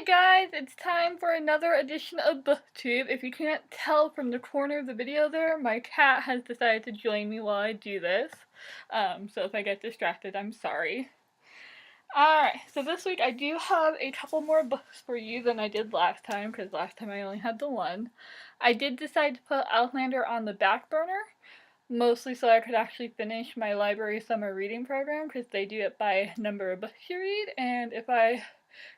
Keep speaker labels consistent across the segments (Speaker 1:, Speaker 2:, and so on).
Speaker 1: Hi guys, it's time for another edition of Booktube. If you can't tell from the corner of the video there, my cat has decided to join me while I do this. So if I get distracted, I'm sorry. Alright, so this week I do have a couple more books for you than I did last time, because last time I only had the one. I did decide to put Outlander on the back burner, mostly so I could actually finish my library summer reading program, because they do it by number of books you read, and if I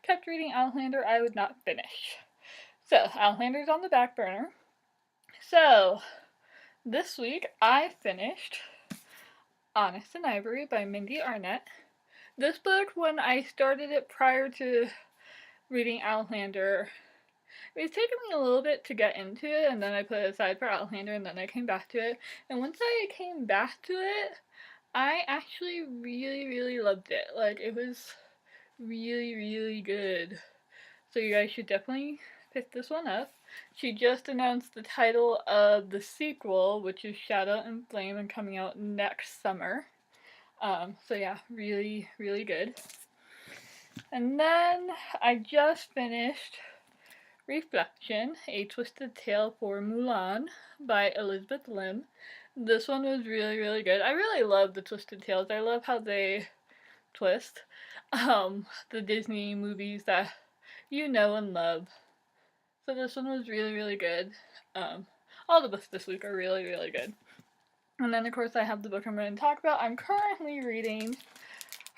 Speaker 1: kept reading Outlander, I would not finish. So, Outlander's on the back burner. So, this week I finished Honest and Ivory by Mindy Arnett. This book, when I started it prior to reading Outlander, it was taking me a little bit to get into it, and then I put it aside for Outlander, and then I came back to it. And once I came back to it, I actually really loved it. Like, it was really good. So you guys should definitely pick this one up. She just announced the title of the sequel, which is Shadow and Flame, and coming out next summer. So yeah, really good. And then I just finished Reflection, A Twisted Tale for Mulan by Elizabeth Lim. This one was really good. I really love the Twisted Tales. I love how they twist. The Disney movies that you know and love. So this one was really good. All the books this week are really good. And then of course I have the book I'm going to talk about. I'm currently reading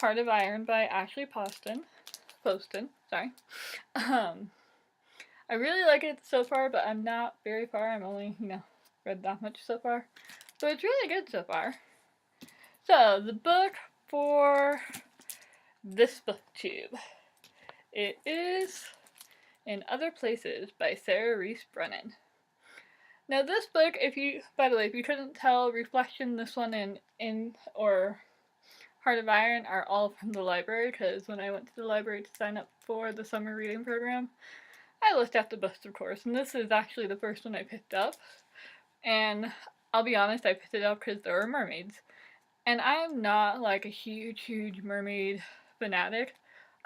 Speaker 1: Heart of Iron by Ashley Poston. Sorry. I really like it so far, but I'm not very far. I'm only, read that much so far. So it's really good so far. So, the book for this booktube. It is In Other Places by Sarah Reese Brennan. Now this book, by the way, if you couldn't tell, Reflection, this one, or Heart of Iron are all from the library, because when I went to the library to sign up for the summer reading program, I looked at the books, of course, and this is actually the first one I picked up. And I'll be honest, I picked it up because there are mermaids. And I'm not like a huge mermaid fanatic.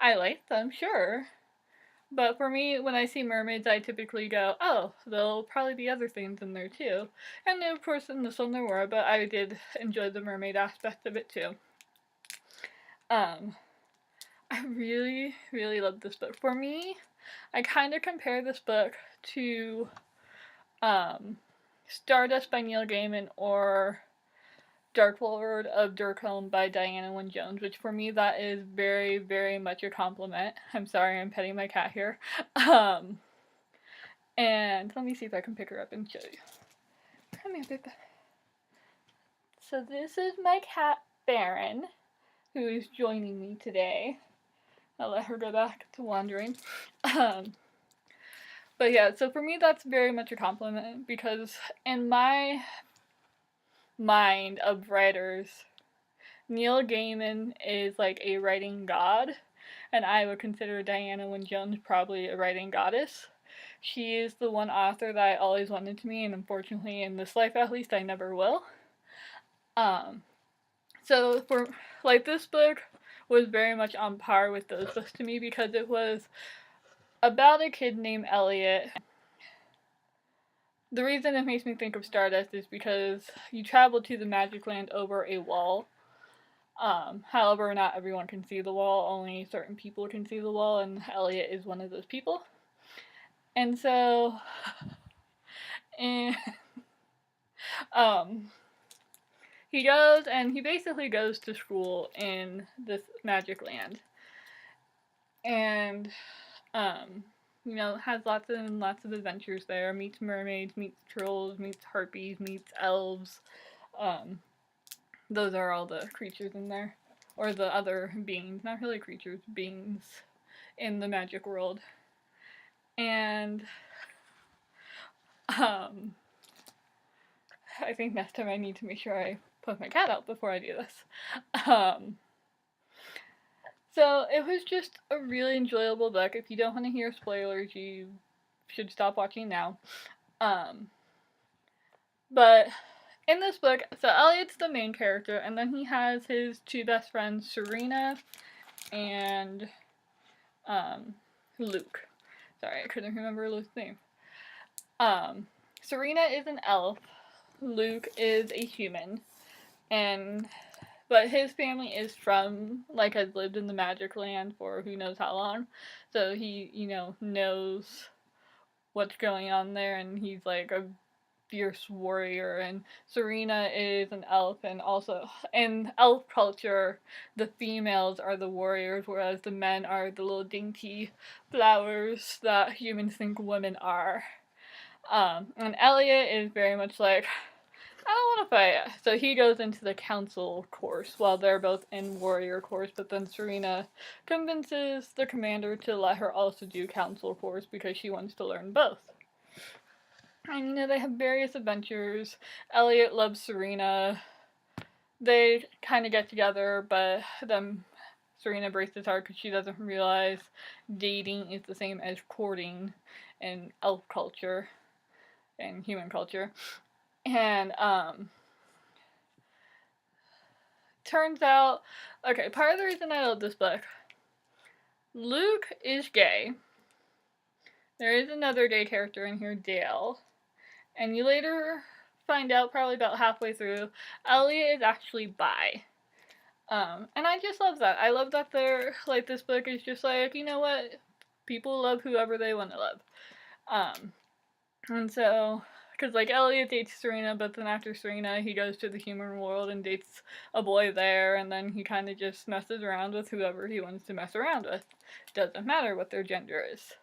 Speaker 1: I like them, sure. But for me, when I see mermaids, I typically go, oh, there'll probably be other things in there too. And of course in this one there were, but I did enjoy the mermaid aspect of it too. I really love this book. For me, I kind of compare this book to Stardust by Neil Gaiman or Dark Lord of Durkholm by Diana Wynne Jones, which for me that is very much a compliment. I'm sorry, I'm petting my cat here. And let me see if I can pick her up and show you. Come here, baby. So this is my cat, Baron, who is joining me today. I'll let her go back to wandering. But yeah, so for me that's very much a compliment, because in my mind of writers, Neil Gaiman is like a writing god, and I would consider Diana Wynne Jones probably a writing goddess. She is the one author that I always wanted to be, and unfortunately in this life at least I never will. So for this book was very much on par with those books to me, because it was about a kid named Elliot. The reason it makes me think of Stardust is because you travel to the Magic Land over a wall. However, not everyone can see the wall, only certain people can see the wall, and Elliot is one of those people. And so, he basically goes to school in this Magic Land. And, has lots of adventures there, meets mermaids, meets trolls, meets harpies, meets elves. Those are all the creatures in there. Or the other beings, not really creatures, beings in the magic world. And, I think next time I need to make sure I put my cat out before I do this. So it was just a really enjoyable book. If you don't want to hear spoilers, you should stop watching now. But in this book, so Elliot's the main character, and then he has his two best friends, Serena and Luke. Sorry, I couldn't remember Luke's name. Serena is an elf. Luke is a human. But his family is from, like, has lived in the Magic Land for who knows how long. So he, knows what's going on there, and he's, like, a fierce warrior. And Serena is an elf, and also, in elf culture, the females are the warriors, whereas the men are the little dainty flowers that humans think women are. And Elliot is very much like, I don't want to fight. So he goes into the council course while they're both in warrior course, but then Serena convinces the commander to let her also do council course because she wants to learn both. And they have various adventures. Elliot loves Serena. They kind of get together, but then Serena breaks his heart because she doesn't realize dating is the same as courting in elf culture and human culture. And turns out, okay, part of the reason I love this book, Luke is gay. There is another gay character in here, Dale. And you later find out, probably about halfway through, Elliot is actually bi. And I just love that. I love that this book is just like, you know what? People love whoever they want to love. And so, because, like, Elliot dates Serena, but then after Serena, he goes to the human world and dates a boy there, and then he kind of just messes around with whoever he wants to mess around with. Doesn't matter what their gender is.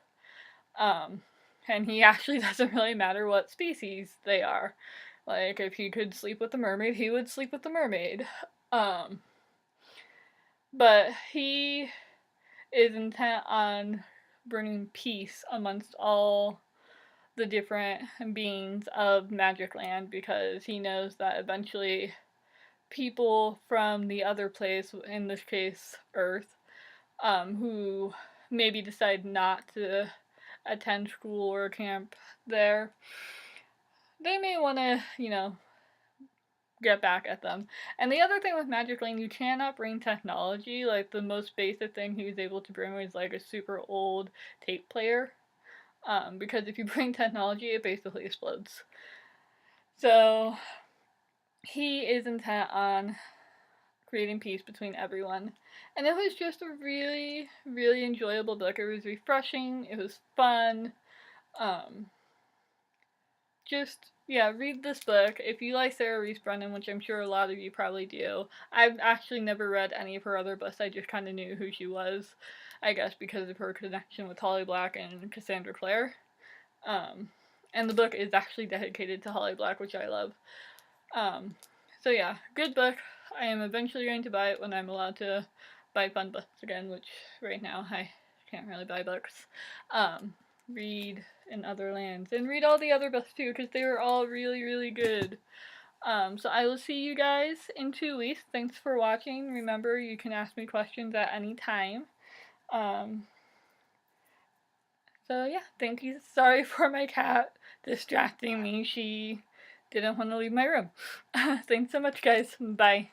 Speaker 1: And he actually doesn't really matter what species they are. Like, if he could sleep with a mermaid, he would sleep with the mermaid. But he is intent on bringing peace amongst all the different beings of Magic Land because he knows that eventually people from the other place, in this case Earth, who maybe decide not to attend school or camp there, they may want to, get back at them. And the other thing with Magic Lane, you cannot bring technology. Like, the most basic thing he was able to bring was, like, a super old tape player. Because if you bring technology, it basically explodes. So, he is intent on creating peace between everyone. And it was just a really, really enjoyable book. It was refreshing. It was fun. Read this book. If you like Sarah Reese Brennan, which I'm sure a lot of you probably do. I've actually never read any of her other books. I just kind of knew who she was, I guess, because of her connection with Holly Black and Cassandra Clare. And the book is actually dedicated to Holly Black, which I love. So yeah, good book. I am eventually going to buy it when I'm allowed to buy fun books again, which right now I can't really buy books. Read in other lands and read all the other books too, because they were all really, really good. So I will see you guys in 2 weeks. Thanks for watching. Remember, you can ask me questions at any time. So yeah, thank you. Sorry for my cat distracting me. She didn't want to leave my room. Thanks so much, guys. Bye.